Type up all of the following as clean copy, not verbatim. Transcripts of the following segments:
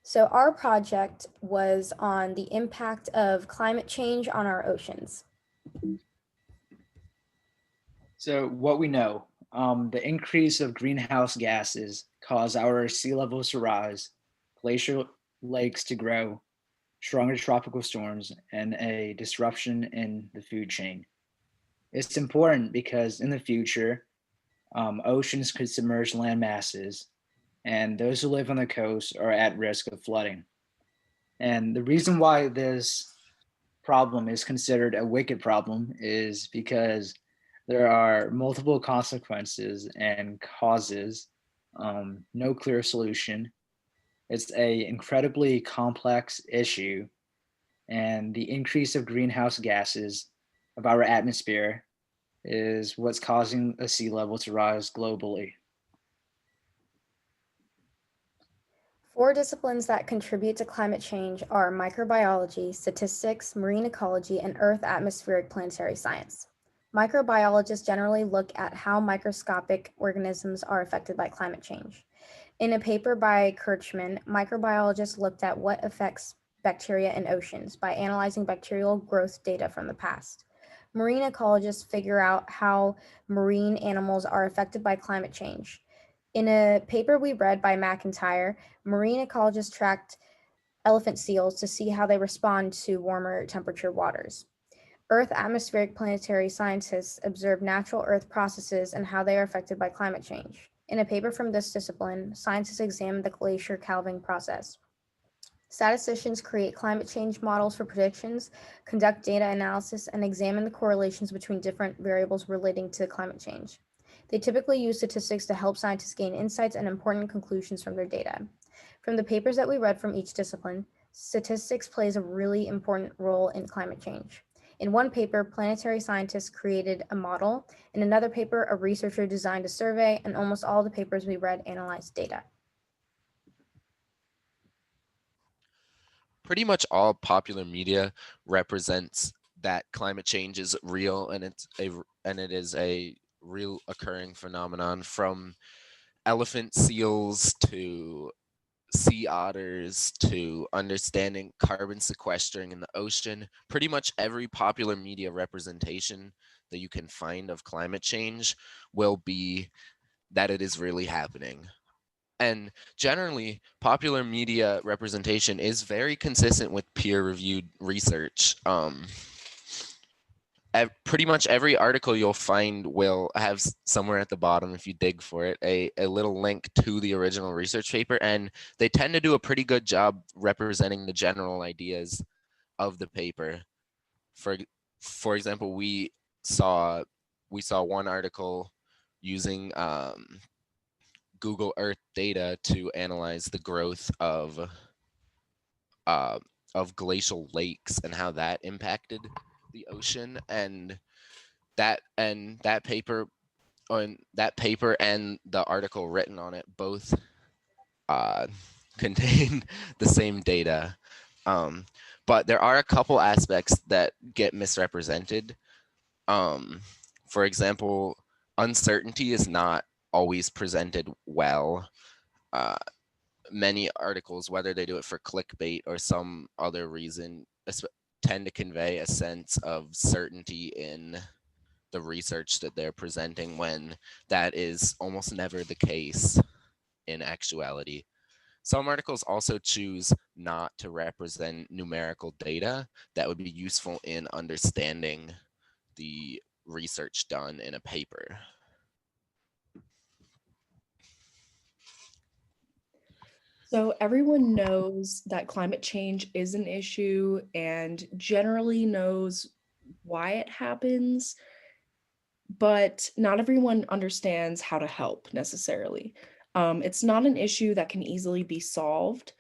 So our project was on the impact of climate change on our oceans. So what we know, the increase of greenhouse gases cause our sea levels to rise, glacial lakes to grow, stronger tropical storms, and a disruption in the food chain. It's important because in the future, oceans could submerge land masses, and those who live on the coast are at risk of flooding. And the reason why this problem is considered a wicked problem is because there are multiple consequences and causes, no clear solution. It's a incredibly complex issue, and the increase of greenhouse gases of our atmosphere is what's causing the sea level to rise globally. Four disciplines that contribute to climate change are microbiology, statistics, marine ecology, and Earth atmospheric planetary science. Microbiologists generally look at how microscopic organisms are affected by climate change. In a paper by Kirchman, microbiologists looked at what affects bacteria in oceans by analyzing bacterial growth data from the past. Marine ecologists figure out how marine animals are affected by climate change. In a paper we read by McIntyre, marine ecologists tracked elephant seals to see how they respond to warmer temperature waters. Earth atmospheric planetary scientists observe natural Earth processes and how they are affected by climate change. In a paper from this discipline, scientists examined the glacier calving process. Statisticians create climate change models for predictions, conduct data analysis, and examine the correlations between different variables relating to climate change. They typically use statistics to help scientists gain insights and important conclusions from their data. From the papers that we read from each discipline, statistics plays a really important role in climate change. In one paper, planetary scientists created a model. In another paper, a researcher designed a survey, and almost all the papers we read analyzed data. Pretty much all popular media represents that climate change is real and it is a real occurring phenomenon, from elephant seals to sea otters to understanding carbon sequestering in the ocean. Pretty much every popular media representation that you can find of climate change will be that it is really happening. And generally, popular media representation is very consistent with peer-reviewed research. Pretty much every article you'll find will have somewhere at the bottom, if you dig for it, a little link to the original research paper, and they tend to do a pretty good job representing the general ideas of the paper. For for example, we saw one article using Google Earth data to analyze the growth uh, of glacial lakes and how that impacted the ocean, and that paper and the article written on it both uh, contain the same data. Um, but there are a couple aspects that get misrepresented. Um, for example, uncertainty is not always presented well. Uh, Many articles, whether they do it for clickbait or some other reason, tend to convey a sense of certainty in the research that they're presenting, when that is almost never the case in actuality. Some articles also choose not to represent numerical data that would be useful in understanding the research done in a paper. So, everyone knows that climate change is an issue and generally knows why it happens, but not everyone understands how to help necessarily. It's not an issue that can easily be solved,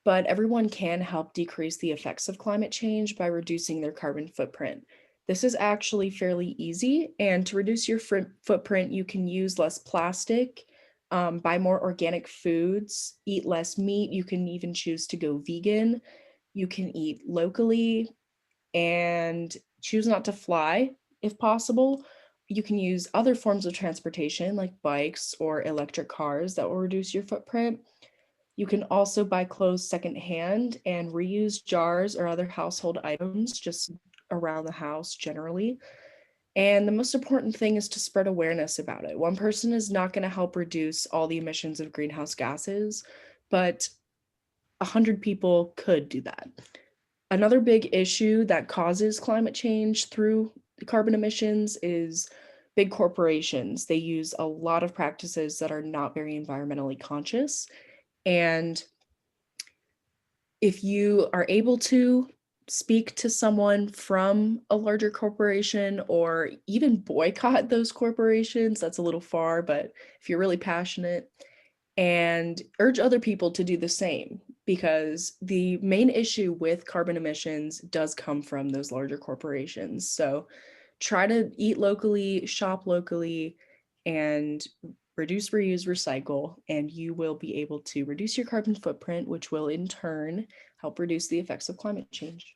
but everyone can help decrease the effects of climate change by reducing their carbon footprint. This is actually fairly easy, and to reduce your footprint, you can use less plastic, buy more organic foods, eat less meat. You can even choose to go vegan. You can eat locally and choose not to fly if possible. You can use other forms of transportation like bikes or electric cars that will reduce your footprint. You can also buy clothes secondhand and reuse jars or other household items just around the house generally. And the most important thing is to spread awareness about it. One person is not going to help reduce all the emissions of greenhouse gases, but 100 people could do that. Another big issue that causes climate change through carbon emissions is big corporations. They use a lot of practices that are not very environmentally conscious. And if you are able to speak to someone from a larger corporation or even boycott those corporations, that's a little far, but if you're really passionate, and urge other people to do the same, because the main issue with carbon emissions does come from those larger corporations. So try to eat locally, shop locally, and reduce, reuse, recycle, and you will be able to reduce your carbon footprint, which will in turn help reduce the effects of climate change.